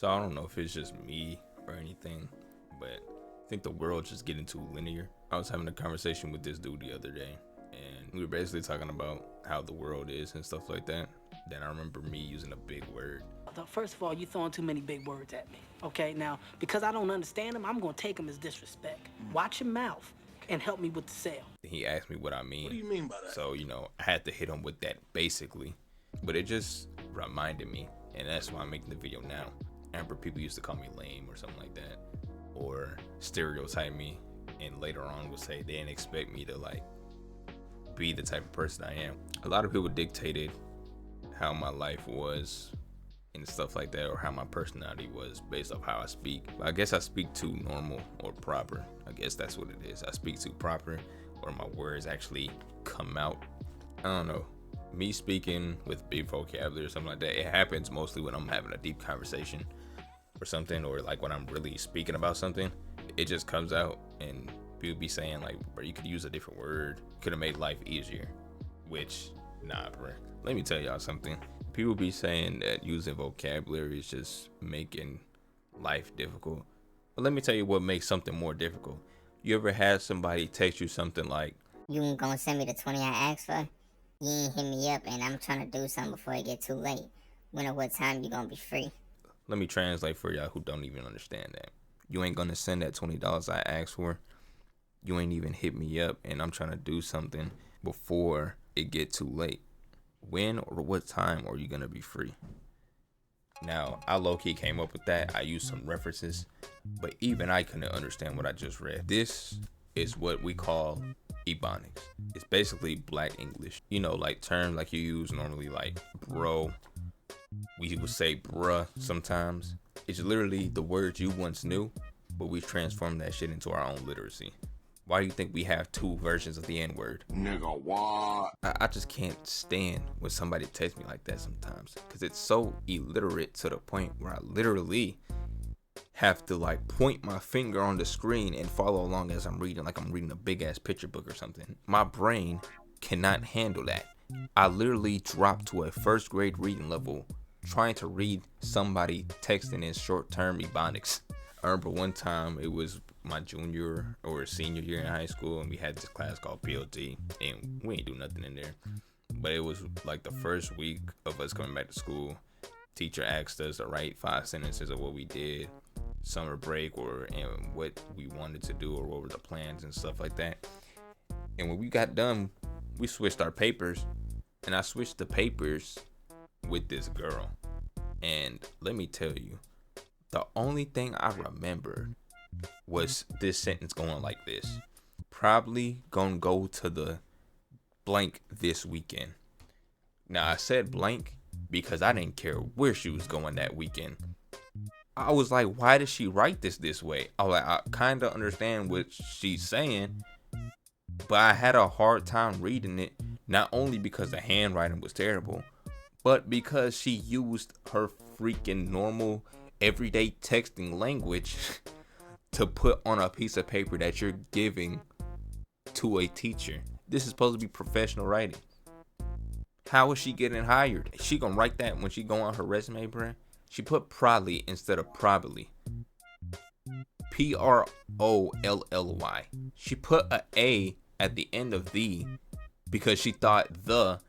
So I don't know if it's just me or anything, but I think the world's just getting too linear. I was having a conversation with this dude the other day, and we were basically talking about how the world is and stuff like that. Then I remember me using a big word. First of all, you throwing too many big words at me. Okay, now, because I don't understand them, I'm gonna take them as disrespect. Watch your mouth and help me with the sale. He asked me what I mean. What do you mean by that? So, I had to hit him with that basically. But it just reminded me, and that's why I'm making the video now. I remember people used to call me lame or something like that, or stereotype me, and later on would say they didn't expect me to be the type of person I am. A lot of people dictated how my life was and stuff like that, or how my personality was based off how I speak. But I guess I speak too normal or proper. I guess that's what it is. I speak too proper, or my words actually come out. I don't know. Me speaking with big vocabulary or something like that, it happens mostly when I'm having a deep conversation or something, or when I'm really speaking about something. It just comes out, and people be saying bro, you could use a different word, could have made life easier. Which, nah, bro. Let me tell y'all something. People be saying that using vocabulary is just making life difficult. But let me tell you what makes something more difficult. You ever had somebody text you something like, "You ain't gonna send me the 20 I asked for? You ain't hit me up and I'm trying to do something before it get too late. When or what time you gonna be free?" Let me translate for y'all who don't even understand that. You ain't gonna send that $20 I asked for. You ain't even hit me up and I'm trying to do something before it get too late. When or what time are you gonna be free? Now, I low-key came up with that. I used some references, but even I couldn't understand what I just read. This is what we call Ebonics. It's basically black English. Terms like you use normally, like bro. We would say bruh sometimes. It's literally the words you once knew, but we transformed that shit into our own literacy. Why do you think we have two versions of the N-word? Nigga, what? I just can't stand when somebody texts me like that sometimes, because it's so illiterate to the point where I literally have to point my finger on the screen and follow along as I'm reading, like I'm reading a big ass picture book or something. My brain cannot handle that. I literally dropped to a first grade reading level trying to read somebody texting in short term Ebonics. I remember one time, it was my junior or senior year in high school, and we had this class called PLT, and we ain't do nothing in there. But it was the first week of us coming back to school. Teacher asked us to write 5 sentences of what we did, summer break, and what we wanted to do, or what were the plans and stuff like that. And when we got done, we switched our papers, and I switched the papers with this girl. And let me tell you, the only thing I remembered was this sentence going like this: probably gonna go to the blank this weekend. Now, I said blank because I didn't care where she was going that weekend. I was like, why did she write this way? I kind of understand what she's saying, but I had a hard time reading it, not only because the handwriting was terrible, but because she used her freaking normal everyday texting language to put on a piece of paper that you're giving to a teacher. This is supposed to be professional writing. How is she getting hired? She gonna write that when she go on her resume, bruh? She put probably instead of probably. Prolly. She put a A at the end of the because she thought the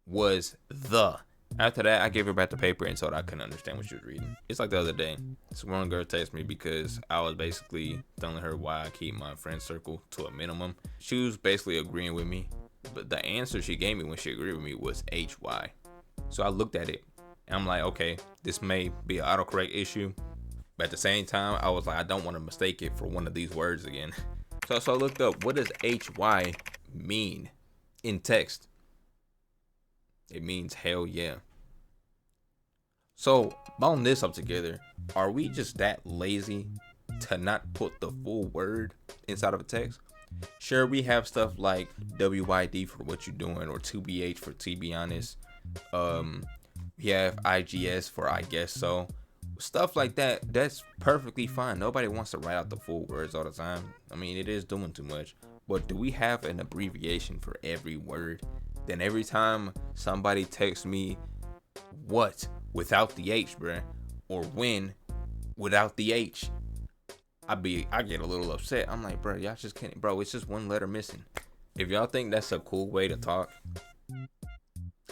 was the. After that, I gave her back the paper and told her I couldn't understand what she was reading. It's like the other day. This one girl texted me because I was basically telling her why I keep my friend circle to a minimum. She was basically agreeing with me, but the answer she gave me when she agreed with me was HY. So I looked at it, and I'm like, okay, this may be an autocorrect issue, but at the same time, I was like, I don't want to mistake it for one of these words again. So I looked up, what does HY mean in text? It means hell yeah. So, bone this up together. Are we just that lazy to not put the full word inside of a text? Sure, we have stuff like WYD for what you're doing, or 2BH for to be honest. We have IGS for I guess so. Stuff like that, that's perfectly fine. Nobody wants to write out the full words all the time. I mean, it is doing too much. But do we have an abbreviation for every word? Then every time somebody texts me what without the H, bruh, or win without the H, I get a little upset. I'm like, bro, y'all just can't, bro. It's just one letter missing. If y'all think that's a cool way to talk,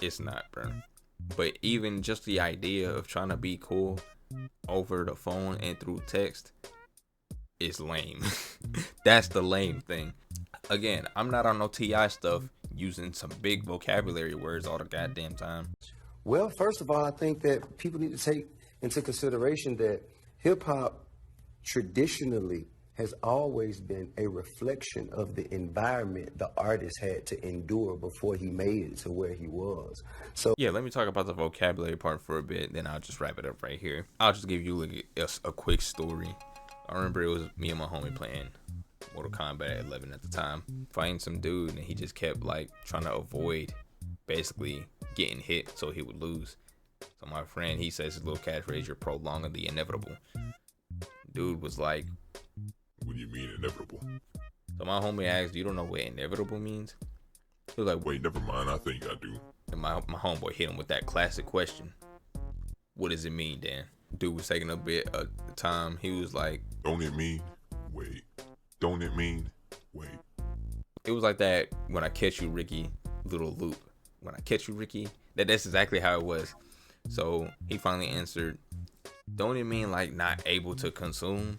it's not, bro. But even just the idea of trying to be cool over the phone and through text is lame. That's the lame thing. Again, I'm not on no TI stuff using some big vocabulary words all the goddamn time. Well, first of all, I think that people need to take into consideration that hip hop traditionally has always been a reflection of the environment the artist had to endure before he made it to where he was. So yeah, let me talk about the vocabulary part for a bit, then I'll just wrap it up right here. I'll just give you a quick story. I remember it was me and my homie playing Mortal Kombat 11 at the time, fighting some dude, and he just kept like trying to avoid basically getting hit so he would lose. So my friend, he says his little catchphrase, "You're prolonging the inevitable." Dude was like, What do you mean inevitable? so my homie asked, "You don't know what inevitable means?" He was like, Wait, never mind. I think I do. and my homeboy hit him with that classic question. What does it mean, Dan? Dude was taking a bit of time. He was like, Don't it mean? Wait. Don't it mean? Wait. it was like that when I catch you, Ricky, little loop. When I catch you, Ricky, that's exactly how it was. So he finally answered, don't it mean like not able to consume?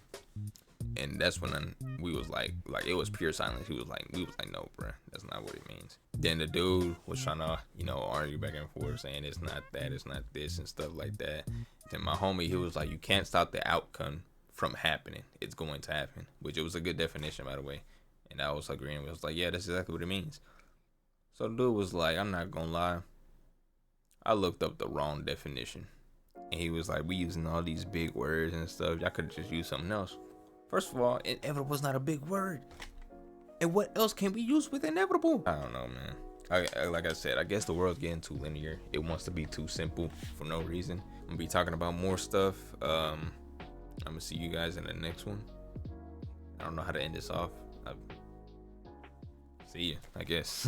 And that's when we was like it was pure silence. We was like, no, bro, that's not what it means. Then the dude was trying to, argue back and forth, saying it's not that, it's not this, and stuff like that. Then my homie, he was like, you can't stop the outcome from happening. It's going to happen, which it was a good definition, by the way. And I was agreeing. I was like, yeah, that's exactly what it means. So the dude was like, I'm not gonna lie, I looked up the wrong definition. And he was like, we using all these big words and stuff. Y'all could have just used something else. First of all, inevitable was not a big word. And what else can we use with inevitable? I don't know, man. Like I said, I guess the world's getting too linear. It wants to be too simple for no reason. I'm gonna be talking about more stuff. I'm gonna see you guys in the next one. I don't know how to end this off. See you, I guess.